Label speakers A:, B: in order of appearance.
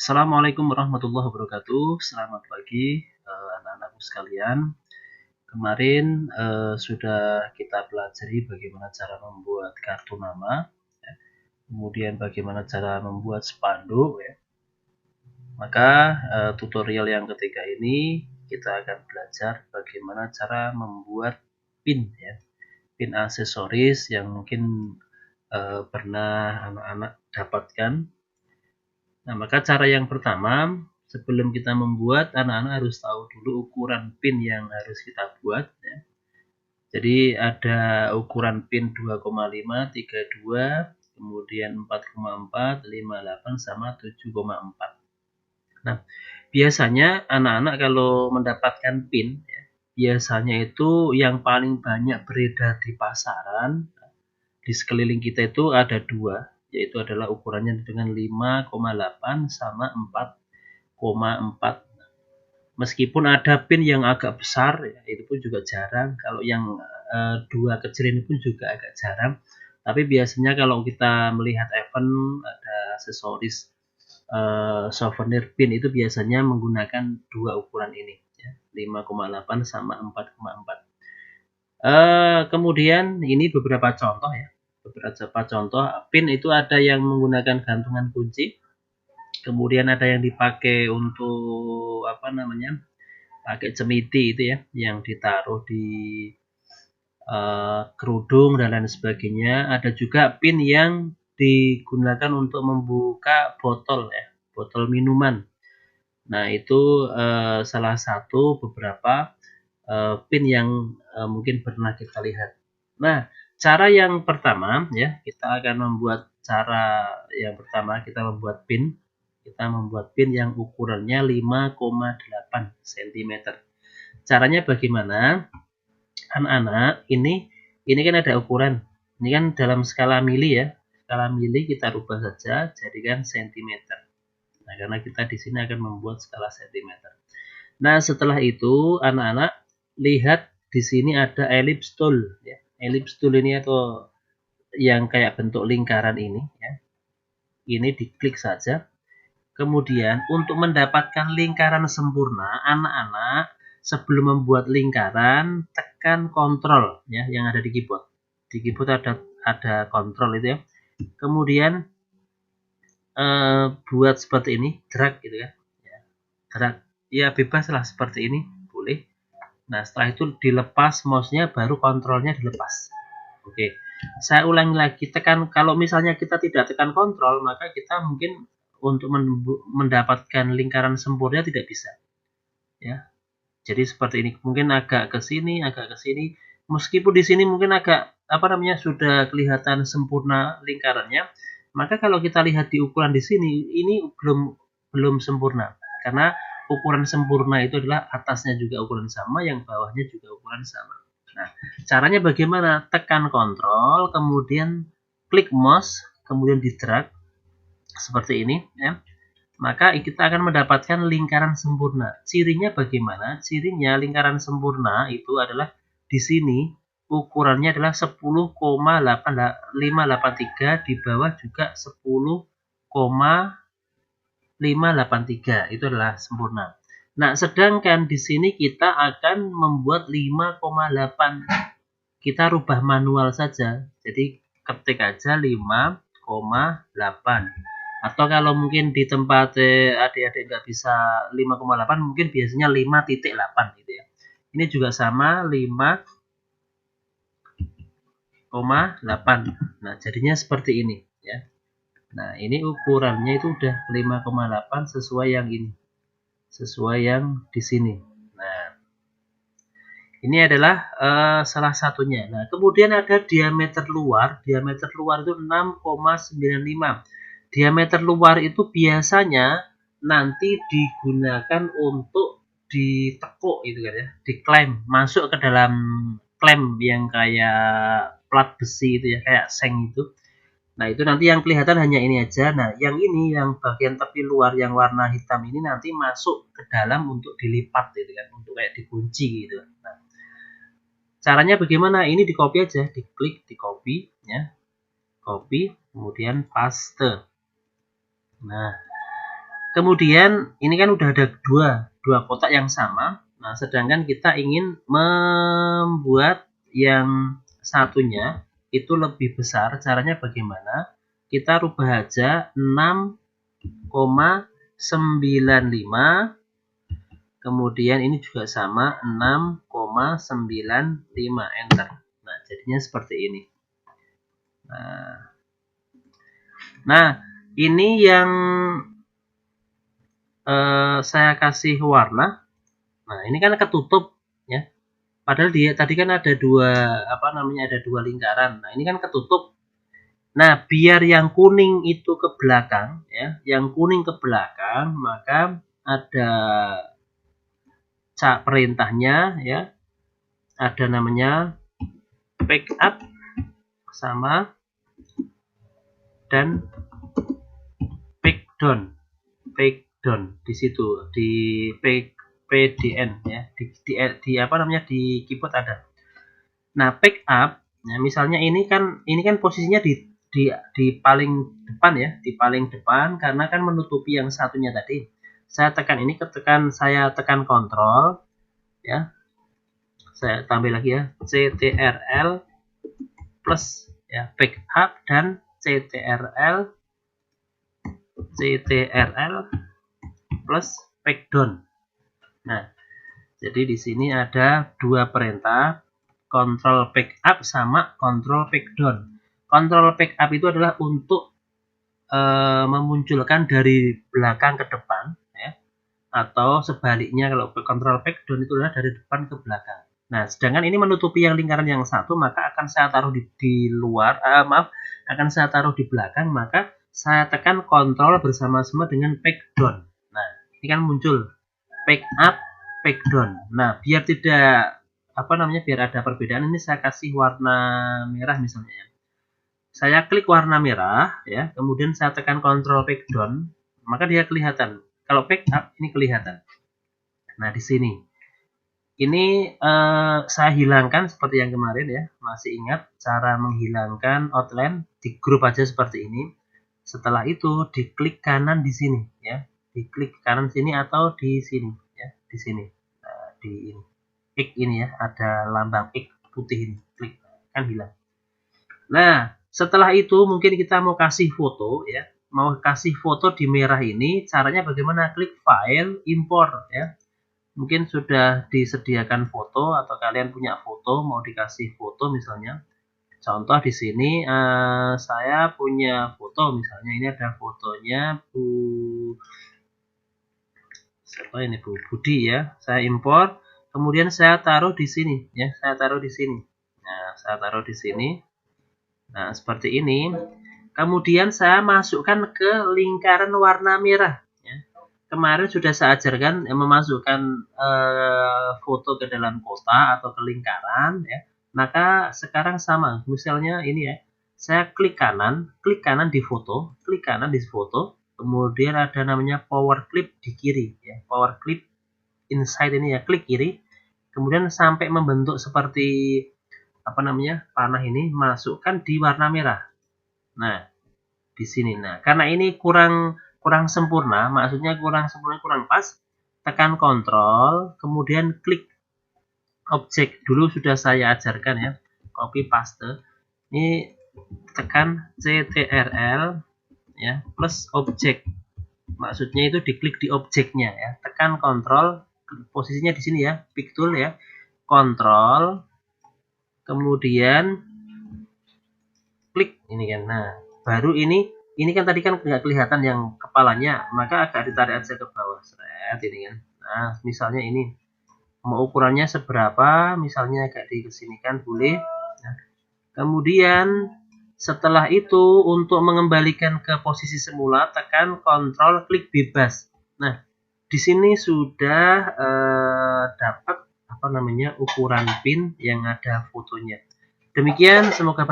A: Assalamualaikum warahmatullahi wabarakatuh. Selamat pagi anak-anakku sekalian. Kemarin sudah kita pelajari bagaimana cara membuat kartu nama, ya. Kemudian bagaimana cara membuat spanduk. Ya. Maka tutorial yang ketiga ini kita akan belajar bagaimana cara membuat pin, ya. Pin aksesoris yang mungkin pernah anak-anak dapatkan. Nah, maka cara yang pertama, sebelum kita membuat, anak-anak harus tahu dulu ukuran pin yang harus kita buat. Ya. Jadi ada ukuran pin 2,5, 32, kemudian 4,4, 58, sama 7,4. Nah, biasanya anak-anak kalau mendapatkan pin, ya, biasanya itu yang paling banyak beredar di pasaran, di sekeliling kita itu ada dua, yaitu adalah ukurannya dengan 5,8 sama 4,4. Meskipun ada pin yang agak besar, ya, itu pun juga jarang. Kalau yang dua kecil ini pun juga agak jarang. Tapi biasanya kalau kita melihat event ada aksesoris souvenir pin itu biasanya menggunakan dua ukuran ini, ya, 5,8 sama 4,4. Kemudian ini beberapa contoh, ya. Beberapa contoh pin itu ada yang menggunakan gantungan kunci, kemudian ada yang dipakai untuk pakai cemiti itu, ya, yang ditaruh di kerudung dan lain sebagainya. Ada juga pin yang digunakan untuk membuka botol, ya, botol minuman. Nah, itu salah satu beberapa pin yang mungkin pernah kita lihat. Nah, cara yang pertama, ya, kita akan membuat pin. Kita membuat pin yang ukurannya 5,8 cm. Caranya bagaimana? Anak-anak, ini kan ada ukuran. Ini kan dalam skala mili, ya. Skala mili kita rubah saja jadikan cm. Nah, karena kita di sini akan membuat skala cm. Nah, setelah itu anak-anak lihat di sini ada ellipse tool, ya. Ellipse tool ini atau yang kayak bentuk lingkaran ini, ya. Ini diklik saja. Kemudian untuk mendapatkan lingkaran sempurna, anak-anak sebelum membuat lingkaran tekan kontrol, ya, yang ada di keyboard. Di keyboard ada kontrol itu, ya. Kemudian buat seperti ini, drag gitu, ya. Drag, ya, bebas lah seperti ini, boleh. Nah, setelah itu dilepas mouse-nya, baru kontrolnya dilepas. Oke, saya ulangi lagi, tekan. Kalau misalnya kita tidak tekan kontrol, maka kita mungkin untuk mendapatkan lingkaran sempurna tidak bisa, ya. Jadi seperti ini, mungkin agak ke sini, agak ke sini. Meskipun di sini mungkin agak sudah kelihatan sempurna lingkarannya, maka kalau kita lihat di ukuran di sini, ini belum sempurna. Karena ukuran sempurna itu adalah atasnya juga ukuran sama, yang bawahnya juga ukuran sama. Nah, caranya bagaimana? Tekan kontrol, kemudian klik mouse, kemudian di drag seperti ini, ya. Maka kita akan mendapatkan lingkaran sempurna. Cirinya bagaimana? Cirinya lingkaran sempurna itu adalah di sini ukurannya adalah 10,583, di bawah juga 10,583. Itu adalah sempurna. Nah, sedangkan di sini kita akan membuat 5,8. Kita rubah manual saja. Jadi ketik aja 5,8. Atau kalau mungkin di tempat adik-adik nggak bisa 5,8, mungkin biasanya 5,8 gitu, ya. Ini juga sama 5,8. Nah, jadinya seperti ini, ya. Nah, ini ukurannya itu udah 5,8 sesuai yang ini. Sesuai yang di sini. Nah, ini adalah salah satunya. Nah, kemudian ada diameter luar. Diameter luar itu 6,95. Diameter luar itu biasanya nanti digunakan untuk ditekuk gitu kan, ya, diklem, masuk ke dalam klem yang kayak plat besi itu, ya, kayak seng itu. Nah, itu nanti yang kelihatan hanya ini aja. Nah, yang ini, yang bagian tepi luar yang warna hitam ini nanti masuk ke dalam untuk dilipat gitu kan, untuk kayak dikunci gitu. Nah, caranya bagaimana? Ini di copy aja, diklik, di copy, ya. Copy, kemudian paste. Nah, Kemudian ini kan udah ada dua kotak yang sama. Nah, sedangkan kita ingin membuat yang satunya itu lebih besar. Caranya bagaimana? Kita rubah aja 6,95. Kemudian ini juga sama 6,95. Enter. Nah, jadinya seperti ini. Nah, ini yang saya kasih warna. Nah, ini kan ketutup ya. Padahal dia tadi kan ada ada dua lingkaran. Nah, ini kan ketutup. Nah, biar yang kuning itu ke belakang ya, yang kuning ke belakang, maka ada perintahnya ya. Ada namanya pick up sama dan pick down. Pick down di situ di PDN ya, di apa namanya, di keyboard ada. Nah, pick up ya, misalnya ini kan posisinya di paling depan ya, di paling depan karena kan menutupi yang satunya tadi. Saya tekan kontrol ya. Saya tambah lagi ya, CTRL plus ya, pick up dan CTRL plus pick down. Nah, jadi di sini ada dua perintah, control pick up sama control pick down. Control pick up itu adalah untuk memunculkan dari belakang ke depan ya, atau sebaliknya kalau control pick down itu adalah dari depan ke belakang. Nah, sedangkan ini menutupi yang lingkaran yang satu, maka akan saya taruh di luar, akan saya taruh di belakang, maka saya tekan kontrol bersama-sama dengan pick down. Nah, ini kan muncul pick up, pick down. Nah, biar tidak biar ada perbedaan, ini saya kasih warna merah misalnya ya. Saya klik warna merah ya, kemudian saya tekan kontrol pick down, maka dia kelihatan. Kalau pick up ini kelihatan. Nah, di sini ini saya hilangkan seperti yang kemarin ya. Masih ingat cara menghilangkan outline? Di grup aja seperti ini. Setelah itu diklik kanan di sini ya. Diklik kanan sini atau di sini ya, di sini. Nah, di ini. X ini ya, ada lambang X putih ini. Klik kan hilang. Nah, setelah itu mungkin kita mau kasih foto ya. Mau kasih foto di merah ini, caranya bagaimana? Klik file, import ya. Mungkin sudah disediakan foto atau kalian punya foto mau dikasih foto misalnya. Contoh di sini saya punya foto, misalnya ini ada fotonya Bu Budi ya. Saya import, kemudian saya taruh di sini ya. Saya taruh di sini. Nah, saya taruh di sini. Nah, seperti ini. Kemudian saya masukkan ke lingkaran warna merah. Kemarin sudah saya ajarkan memasukkan foto ke dalam kotak atau ke lingkaran ya. Maka sekarang sama, misalnya ini ya. Saya klik kanan di foto, kemudian ada namanya power clip di kiri ya. Power clip inside ini ya, klik kiri. Kemudian sampai membentuk seperti panah ini, masukkan di warna merah. Nah, di sini. Nah, karena ini kurang sempurna, maksudnya kurang pas, tekan kontrol, kemudian klik objek. Dulu sudah saya ajarkan ya, copy paste. Ini tekan CTRL ya, plus objek. Maksudnya itu diklik di objeknya ya. Tekan kontrol, posisinya di sini ya, pick tool ya. Kontrol, kemudian klik ini kan. Nah, baru ini kan tadi kan nggak kelihatan yang kepalanya, maka agak ditarik aja ke bawah. Seret ini kan. Nah, misalnya ini mau ukurannya seberapa, misalnya agak dikesinikan boleh. Nah, kemudian setelah itu untuk mengembalikan ke posisi semula, tekan kontrol klik bebas. Nah, di sini sudah dapat ukuran pin yang ada fotonya. Demikian, semoga